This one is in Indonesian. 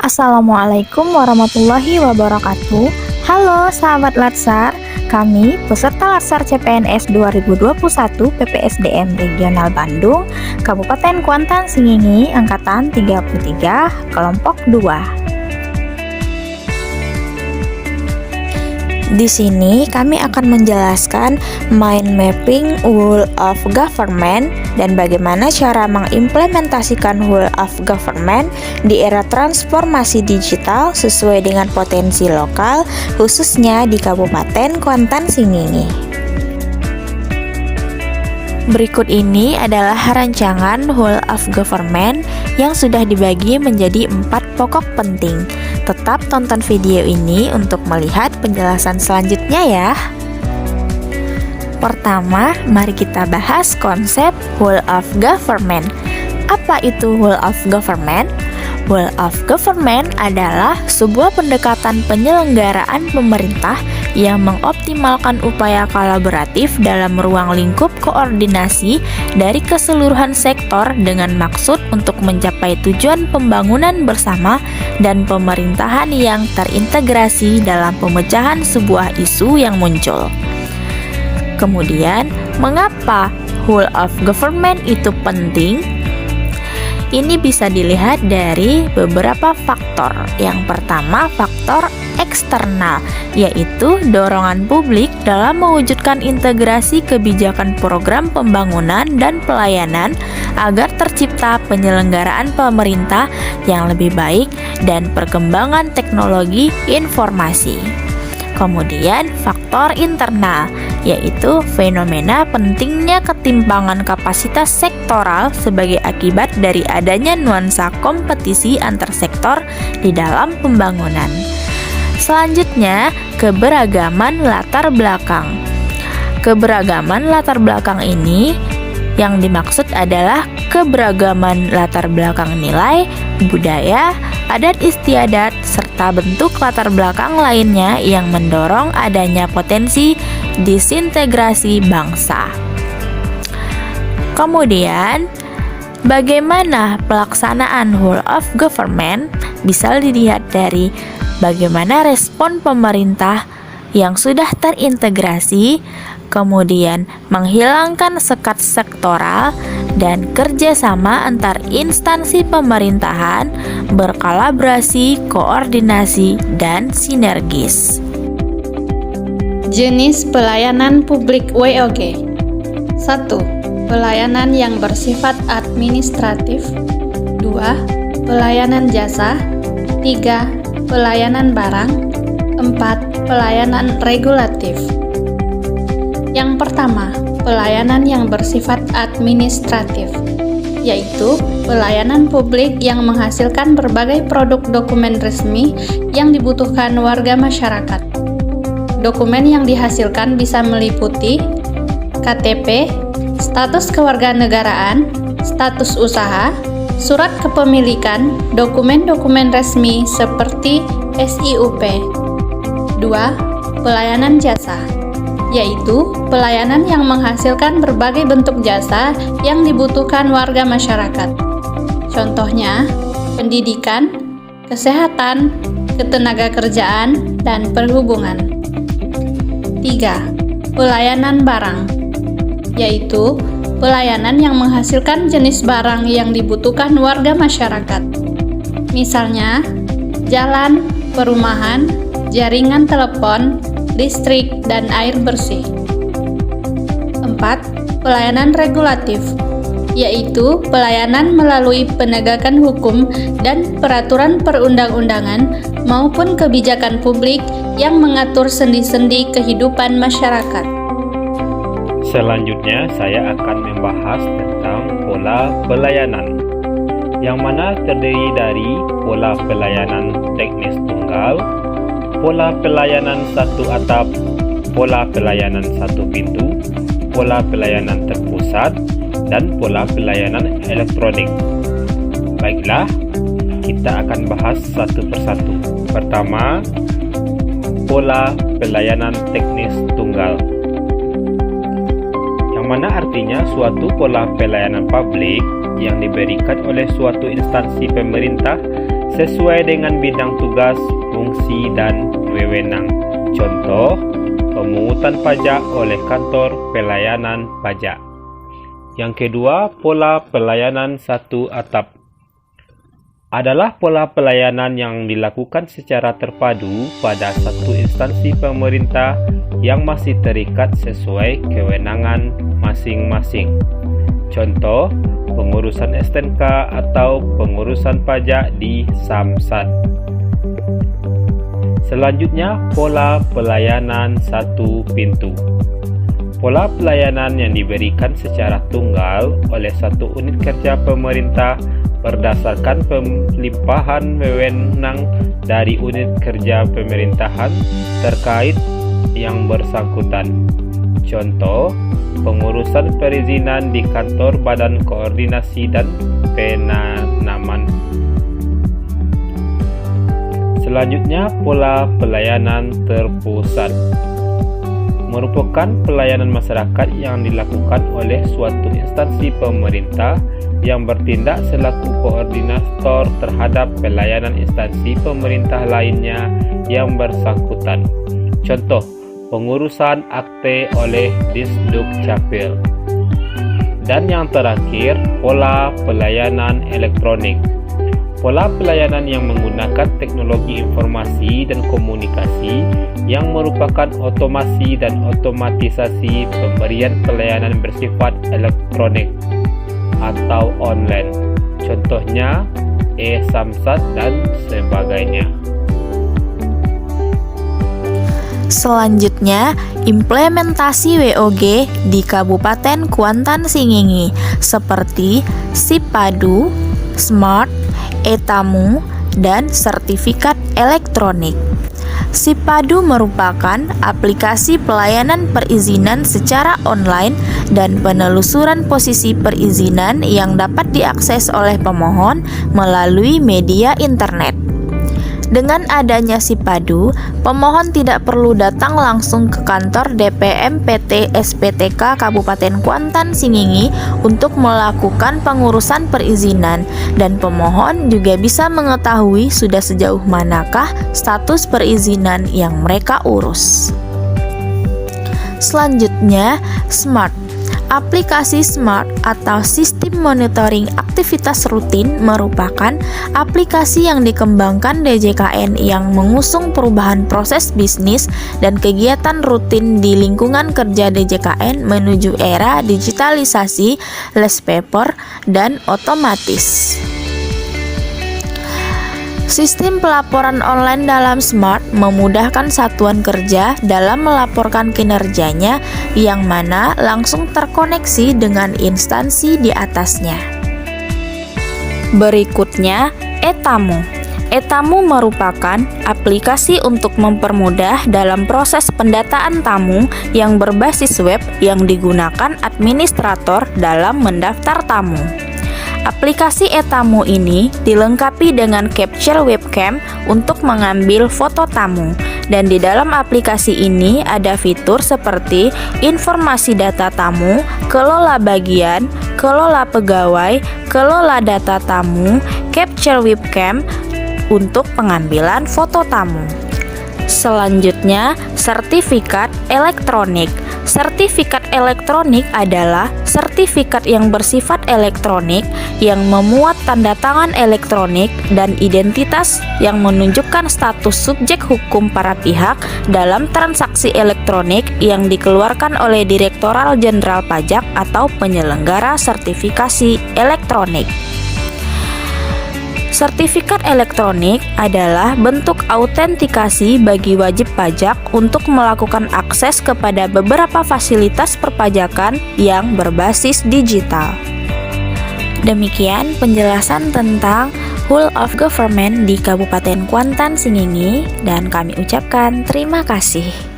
Assalamualaikum warahmatullahi wabarakatuh. Halo sahabat Latsar, kami peserta Latsar CPNS 2021 PPSDM Regional Bandung, Kabupaten Kuantan Singingi, Angkatan 33, Kelompok 2. Di sini kami akan menjelaskan mind mapping whole of government dan bagaimana cara mengimplementasikan whole of government di era transformasi digital sesuai dengan potensi lokal, khususnya di Kabupaten Kuantan Singingi. Berikut ini adalah rancangan whole of government yang sudah dibagi menjadi 4 pokok penting. Tetap tonton video ini untuk melihat penjelasan selanjutnya ya. Pertama, mari kita bahas konsep whole of government. Apa itu whole of government? Whole of government adalah sebuah pendekatan penyelenggaraan pemerintah yang mengoptimalkan upaya kolaboratif dalam ruang lingkup koordinasi dari keseluruhan sektor dengan maksud untuk mencapai tujuan pembangunan bersama dan pemerintahan yang terintegrasi dalam pemecahan sebuah isu yang muncul. Kemudian, mengapa whole of government itu penting? Ini bisa dilihat dari beberapa faktor. Yang pertama, faktor eksternal, yaitu dorongan publik dalam mewujudkan integrasi kebijakan program pembangunan dan pelayanan agar tercipta penyelenggaraan pemerintah yang lebih baik dan perkembangan teknologi informasi. Kemudian faktor internal, yaitu fenomena pentingnya ketimpangan kapasitas sektoral sebagai akibat dari adanya nuansa kompetisi antar sektor di dalam pembangunan. Selanjutnya, keberagaman latar belakang. Keberagaman latar belakang ini yang dimaksud adalah keberagaman latar belakang nilai, budaya, adat istiadat, serta bentuk latar belakang lainnya yang mendorong adanya potensi disintegrasi bangsa. Kemudian, bagaimana pelaksanaan whole of government bisa dilihat dari bagaimana respon pemerintah yang sudah terintegrasi, kemudian menghilangkan sekat sektoral dan kerjasama antar instansi pemerintahan, berkolaborasi, koordinasi, dan sinergis. Jenis pelayanan publik WOG. 1. Pelayanan yang bersifat administratif. 2. Pelayanan jasa. 3. Pelayanan barang. 4. Pelayanan regulatif. Yang pertama, pelayanan yang bersifat administratif, yaitu pelayanan publik yang menghasilkan berbagai produk dokumen resmi yang dibutuhkan warga masyarakat. Dokumen yang dihasilkan bisa meliputi KTP, status kewarganegaraan, status usaha, surat kepemilikan, dokumen-dokumen resmi seperti SIUP. 2. Pelayanan jasa, yaitu pelayanan yang menghasilkan berbagai bentuk jasa yang dibutuhkan warga masyarakat. Contohnya, pendidikan, kesehatan, ketenagakerjaan, dan perhubungan. 3. Pelayanan barang, yaitu pelayanan yang menghasilkan jenis barang yang dibutuhkan warga masyarakat. Misalnya, jalan, perumahan, jaringan telepon, listrik, dan air bersih. 4. Pelayanan regulatif, yaitu pelayanan melalui penegakan hukum dan peraturan perundang-undangan maupun kebijakan publik yang mengatur sendi-sendi kehidupan masyarakat. Selanjutnya, saya akan membahas tentang pola pelayanan, yang mana terdiri dari pola pelayanan teknis tunggal, pola pelayanan satu atap, pola pelayanan satu pintu, pola pelayanan terpusat, dan pola pelayanan elektronik. Baiklah, kita akan bahas satu persatu. Pertama, pola pelayanan teknis tunggal, yang mana artinya suatu pola pelayanan publik yang diberikan oleh suatu instansi pemerintah sesuai dengan bidang tugas, fungsi, dan wewenang. Contoh, pemungutan pajak oleh kantor pelayanan pajak. Yang kedua, pola pelayanan satu atap. Adalah pola pelayanan yang dilakukan secara terpadu pada satu instansi pemerintah yang masih terikat sesuai kewenangan masing-masing. Contoh, pengurusan STNK atau pengurusan pajak di Samsat. Selanjutnya, pola pelayanan satu pintu. Pola pelayanan yang diberikan secara tunggal oleh satu unit kerja pemerintah berdasarkan pelimpahan wewenang dari unit kerja pemerintahan terkait yang bersangkutan. Contoh, pengurusan perizinan di kantor Badan Koordinasi dan Penanaman. Selanjutnya, pola pelayanan terpusat merupakan pelayanan masyarakat yang dilakukan oleh suatu instansi pemerintah yang bertindak selaku koordinator terhadap pelayanan instansi pemerintah lainnya yang bersangkutan. Contoh, pengurusan akte oleh Disduk Capil. Dan yang terakhir, pola pelayanan elektronik. Pola pelayanan yang menggunakan teknologi informasi dan komunikasi yang merupakan otomasi dan otomatisasi pemberian pelayanan bersifat elektronik atau online. Contohnya, e-Samsat dan sebagainya. Selanjutnya, implementasi WOG di Kabupaten Kuantan Singingi seperti Sipadu, Smart, e-Tamu, dan sertifikat elektronik. Sipadu merupakan aplikasi pelayanan perizinan secara online dan penelusuran posisi perizinan yang dapat diakses oleh pemohon melalui media internet. Dengan adanya Sipadu, pemohon tidak perlu datang langsung ke kantor DPM PT SPTK Kabupaten Kuantan Singingi untuk melakukan pengurusan perizinan, dan pemohon juga bisa mengetahui sudah sejauh manakah status perizinan yang mereka urus. Selanjutnya, Smart. Aplikasi Smart atau Sistem Monitoring Aktivitas Rutin merupakan aplikasi yang dikembangkan DJKN yang mengusung perubahan proses bisnis dan kegiatan rutin di lingkungan kerja DJKN menuju era digitalisasi, less paper, dan otomatis. Sistem pelaporan online dalam Smart memudahkan satuan kerja dalam melaporkan kinerjanya yang mana langsung terkoneksi dengan instansi di atasnya. Berikutnya, e-Tamu. e-Tamu merupakan aplikasi untuk mempermudah dalam proses pendataan tamu yang berbasis web yang digunakan administrator dalam mendaftar tamu. Aplikasi e-Tamu ini dilengkapi dengan capture webcam untuk mengambil foto tamu, dan di dalam aplikasi ini ada fitur seperti informasi data tamu, kelola bagian, kelola pegawai, kelola data tamu, capture webcam untuk pengambilan foto tamu. Selanjutnya, sertifikat elektronik. Sertifikat elektronik adalah sertifikat yang bersifat elektronik yang memuat tanda tangan elektronik dan identitas yang menunjukkan status subjek hukum para pihak dalam transaksi elektronik yang dikeluarkan oleh Direktorat Jenderal Pajak atau penyelenggara sertifikasi elektronik. Sertifikat elektronik adalah bentuk autentikasi bagi wajib pajak untuk melakukan akses kepada beberapa fasilitas perpajakan yang berbasis digital. Demikian penjelasan tentang Whole of Government di Kabupaten Kuantan Singingi, dan kami ucapkan terima kasih.